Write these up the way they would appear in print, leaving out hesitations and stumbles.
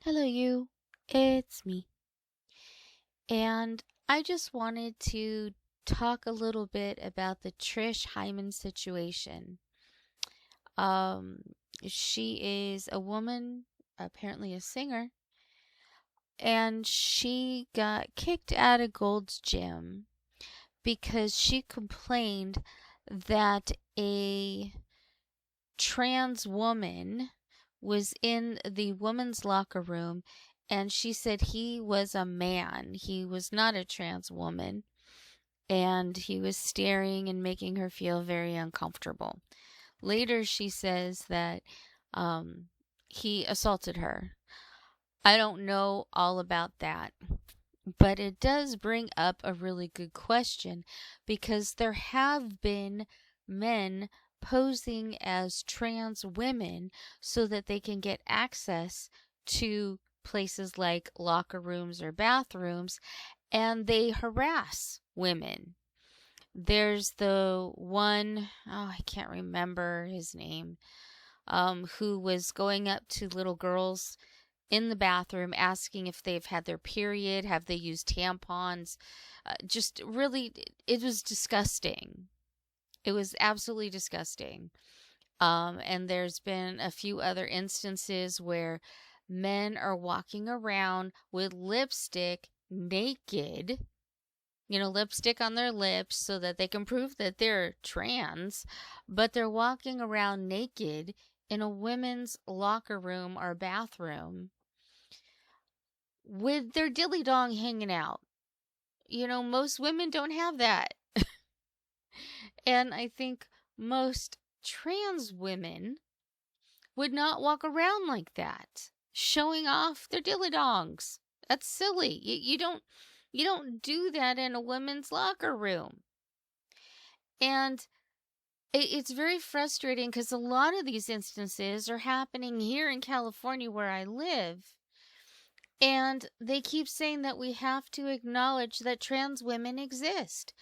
Hello, you. It's me. And I just wanted to talk a little bit about the Trish Hyman situation. Um, she is a woman, apparently a singer, and she got kicked out of Gold's Gym because she complained that a trans woman was in the women's locker room and she said he was a man. He was not a trans woman. And he was staring and making her feel very uncomfortable. Later, she says that um, he assaulted her. I don't know all about that, but it does bring up a really good question because there have been men posing as trans women so that they can get access to places like locker rooms or bathrooms, and they harass women. There's the one, oh, I can't remember his name, who was going up to little girls in the bathroom asking if they've had their period, have they used tampons. Just really, it was disgusting. It was absolutely disgusting. And there's been a few other instances where men are walking around with lipstick naked, lipstick on their lips so that they can prove that they're trans, but they're walking around naked in a women's locker room or bathroom with their dilly dong hanging out. Most women don't have that. And I think most trans women would not walk around like that, showing off their dilly dongs. That's silly. You don't do that in a women's locker room. And it's very frustrating because a lot of these instances are happening here in California where I live. And they keep saying that we have to acknowledge that trans women exist.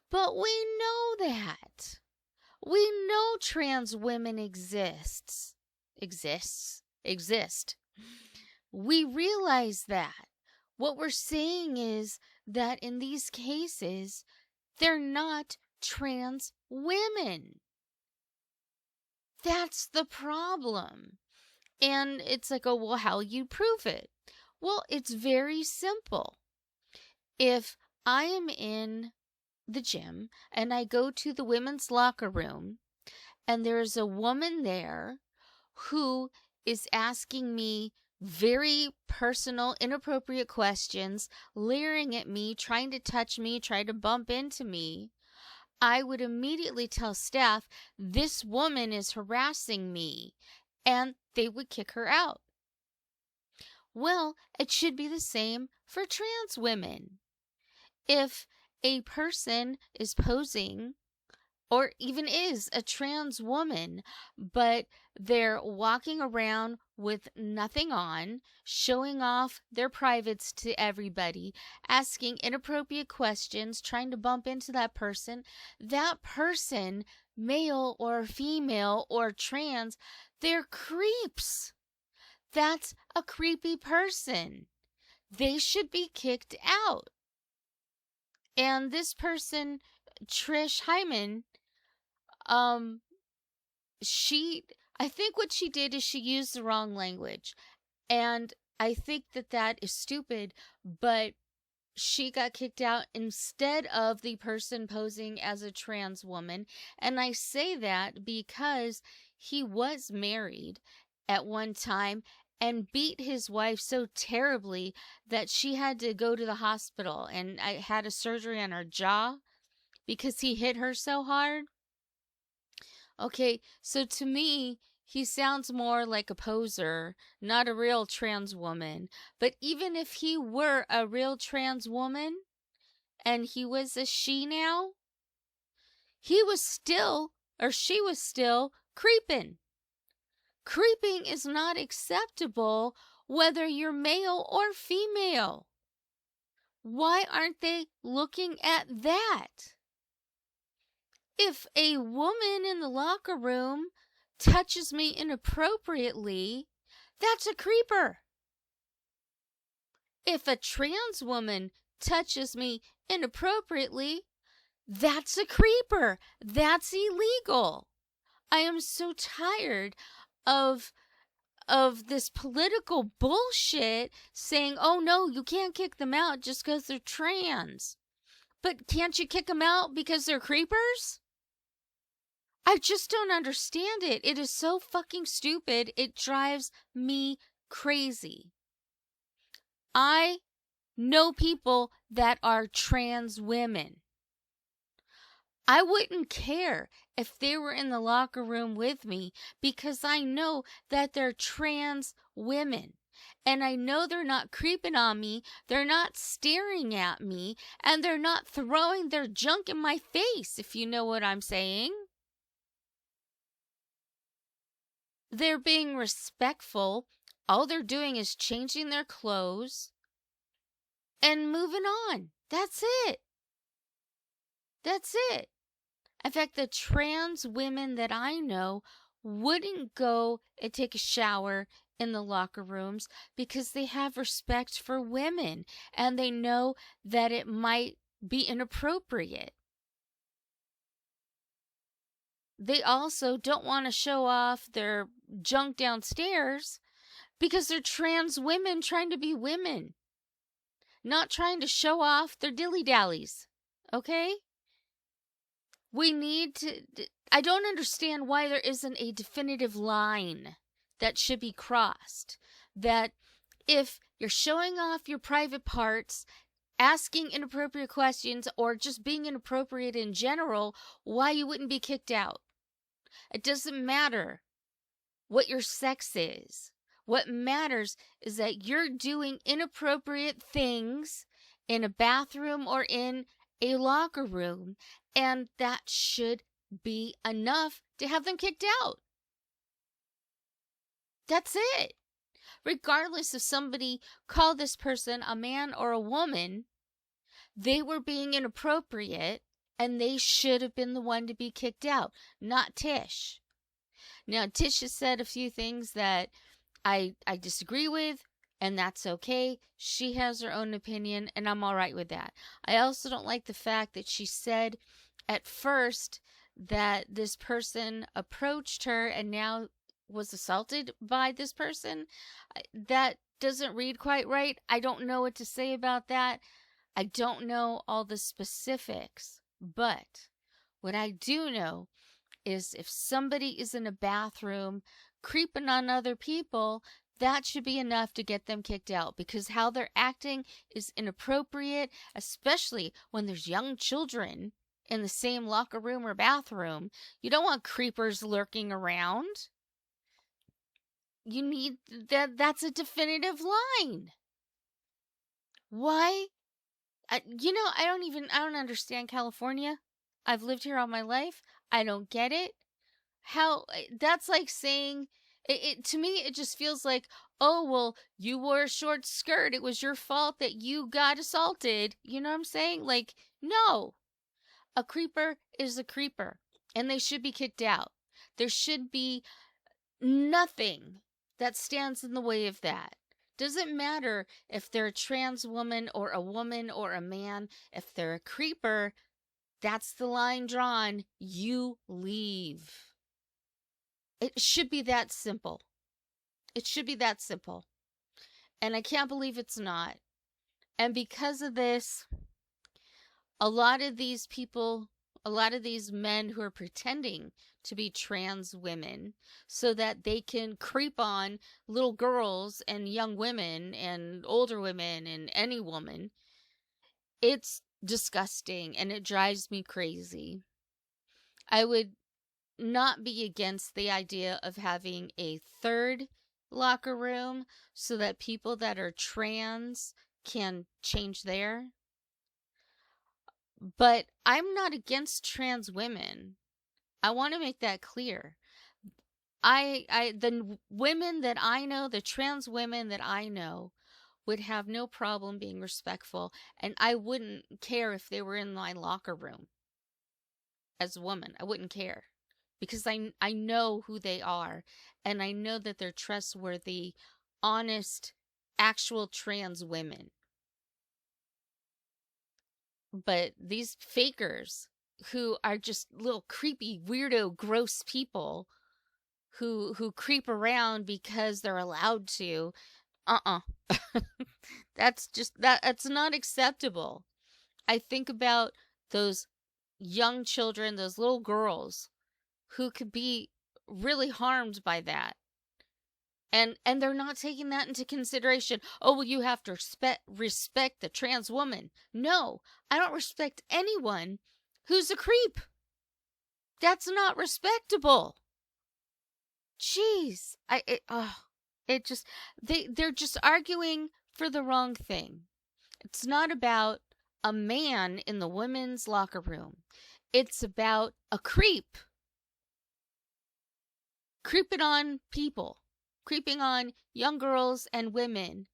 But we know that. We know trans women exist. We realize that. What we're saying is that in these cases, they're not trans women. That's the problem. And it's like, oh, well, how you prove it? Well, it's very simple. If I am in the gym and I go to the women's locker room and there's a woman there who is asking me very personal, inappropriate questions, leering at me, trying to touch me, trying to bump into me, I would immediately tell staff, this woman is harassing me, and they would kick her out. Well, it should be the same for trans women. If a person is posing or even is a trans woman, but they're walking around with nothing on, showing off their privates to everybody, asking inappropriate questions, trying to bump into that person, male or female or trans, they're creeps. That's a creepy person. They should be kicked out. And this person, Trish Hyman, um, she, I think what she did is she used the wrong language. And I think that that is stupid, but she got kicked out instead of the person posing as a trans woman. And I say that because he was married at one time and beat his wife so terribly that she had to go to the hospital and I had a surgery on her jaw because he hit her so hard. Okay, so to me, he sounds more like a poser, not a real trans woman. But even if he were a real trans woman and he was a she now, he was still, or she was still, creeping. Creeping is not acceptable whether you're male or female. Why aren't they looking at that? If a woman in the locker room touches me inappropriately, that's a creeper. If a trans woman touches me inappropriately, that's a creeper. That's illegal. I am so tired of this political bullshit saying, "Oh no, you can't kick them out just because they're trans." But can't you kick them out because they're creepers? I just don't understand it. It is so fucking stupid. It drives me crazy. I know people that are trans women. I wouldn't care if they were in the locker room with me because I know that they're trans women. And I know they're not creeping on me, they're not staring at me, and they're not throwing their junk in my face, if you know what I'm saying. They're being respectful. All they're doing is changing their clothes and moving on. That's it. That's it. In fact, the trans women that I know wouldn't go and take a shower in the locker rooms because they have respect for women and they know that it might be inappropriate. They also don't want to show off their junk downstairs because they're trans women trying to be women, not trying to show off their dilly-dallies. Okay? We need to. I don't understand why there isn't a definitive line that should be crossed. That if you're showing off your private parts, asking inappropriate questions, or just being inappropriate in general, why you wouldn't be kicked out. It doesn't matter what your sex is. What matters is that you're doing inappropriate things in a bathroom or in a locker room, and that should be enough to have them kicked out. That's it. Regardless if somebody called this person a man or a woman, they were being inappropriate and they should have been the one to be kicked out, not Tish. Now, Tish has said a few things that I disagree with, and that's okay. She has her own opinion, and I'm all right with that. I also don't like the fact that she said at first that this person approached her and now was assaulted by this person. That doesn't read quite right. I don't know what to say about that. I don't know all the specifics, but what I do know is if somebody is in a bathroom creeping on other people, that should be enough to get them kicked out because how they're acting is inappropriate, especially when there's young children in the same locker room or bathroom. You don't want creepers lurking around. You need that's a definitive line. Why? I don't understand California. I've lived here all my life. I don't get it. How that's like saying to me it just feels like, oh well, you wore a short skirt, it was your fault that you got assaulted. You know what I'm saying? Like, no. A creeper is a creeper and they should be kicked out. There should be nothing that stands in the way of that. Doesn't matter if they're a trans woman or a man. If they're a creeper, that's the line drawn. You leave. It should be that simple. It should be that simple. And I can't believe it's not. And because of this, a lot of these people, a lot of these men who are pretending to be trans women so that they can creep on little girls and young women and older women and any woman, it's disgusting and it drives me crazy. I would not be against the idea of having a third locker room so that people that are trans can change there. But I'm not against trans women. I want to make that clear. The women that I know, the trans women that I know, would have no problem being respectful, and I wouldn't care if they were in my locker room as a woman. I wouldn't care because I know who they are, and I know that they're trustworthy, honest, actual trans women. But these fakers who are just little creepy, weirdo, gross people who creep around because they're allowed to, uh-uh. That's not acceptable. I think about those young children, those little girls who could be really harmed by that. And they're not taking that into consideration. Oh, well, you have to respect the trans woman. No, I don't respect anyone who's a creep. That's not respectable. Jeez, they're just arguing for the wrong thing. It's not about a man in the women's locker room. It's about a creep creeping on people, creeping on young girls and women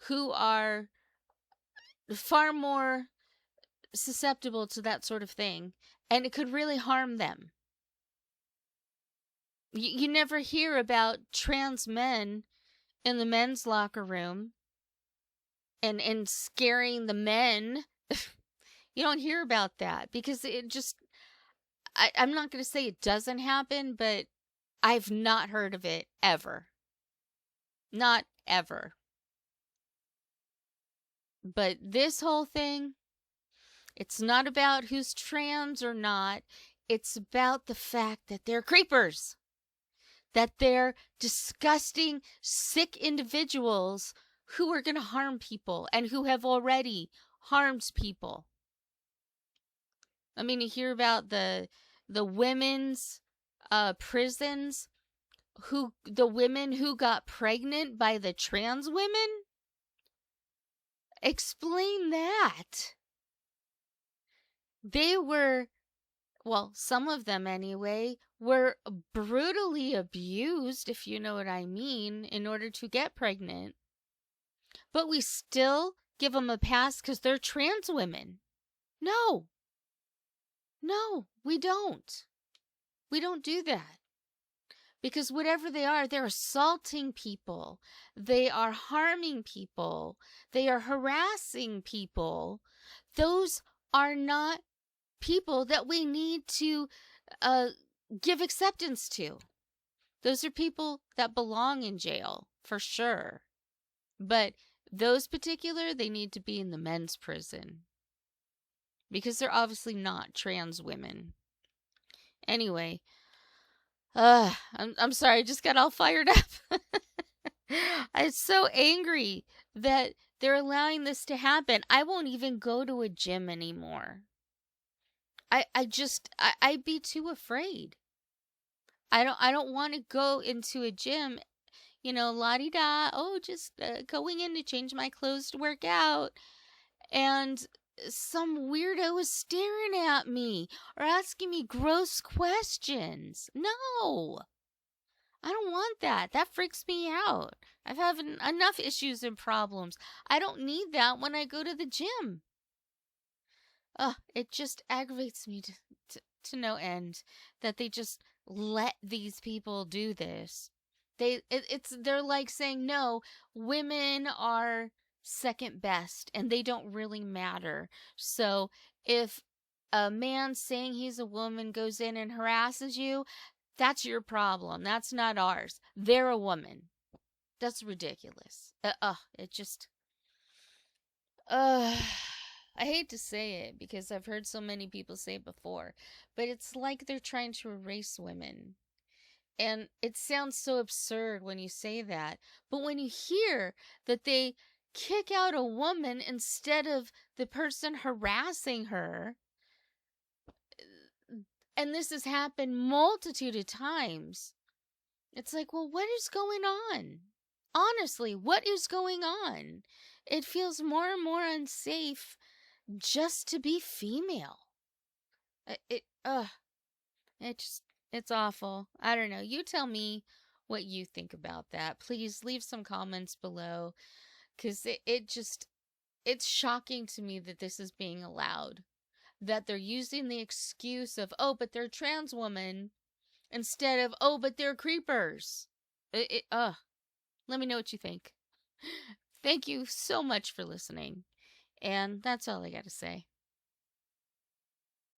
who are far more susceptible to that sort of thing, and it could really harm them. You never hear about trans men in the men's locker room and scaring the men. You don't hear about that because it just, I'm not going to say it doesn't happen, but I've not heard of it ever. Not ever. But this whole thing, it's not about who's trans or not. It's about the fact that they're creepers. That they're disgusting, sick individuals who are going to harm people and who have already harmed people. I mean, you hear about the women's prisons, the women who got pregnant by the trans women. Explain that. They were, well, some of them anyway, were brutally abused, if you know what I mean, in order to get pregnant. But we still give them a pass because they're trans women. No. No, we don't. We don't do that. Because whatever they are, they're assaulting people. They are harming people. They are harassing people. Those are not people that we need to give acceptance to. Those are people that belong in jail, for sure. But those particular, they need to be in the men's prison. Because they're obviously not trans women. Anyway, I'm sorry, I just got all fired up. I'm so angry that they're allowing this to happen. I won't even go to a gym anymore. I'd be too afraid. I don't want to go into a gym, la-di-da, just going in to change my clothes to work out, and some weirdo is staring at me or asking me gross questions. No, I don't want that. That freaks me out. I've had enough issues and problems. I don't need that when I go to the gym. It just aggravates me to no end that they just let these people do this. They're like saying, no, women are second best and they don't really matter. So if a man saying he's a woman goes in and harasses you, that's your problem. That's not ours. They're a woman. That's ridiculous. It just I hate to say it because I've heard so many people say it before, but it's like they're trying to erase women. And it sounds so absurd when you say that. But when you hear that they kick out a woman instead of the person harassing her, and this has happened multitude of times, it's like, well, what is going on? Honestly, what is going on? It feels more and more unsafe just to be female. It's awful. I don't know. You tell me what you think about that. Please leave some comments below, because it's shocking to me that this is being allowed. That they're using the excuse of, oh, but they're trans women, instead of, oh, but they're creepers. Let me know what you think. Thank you so much for listening. And that's all I gotta say.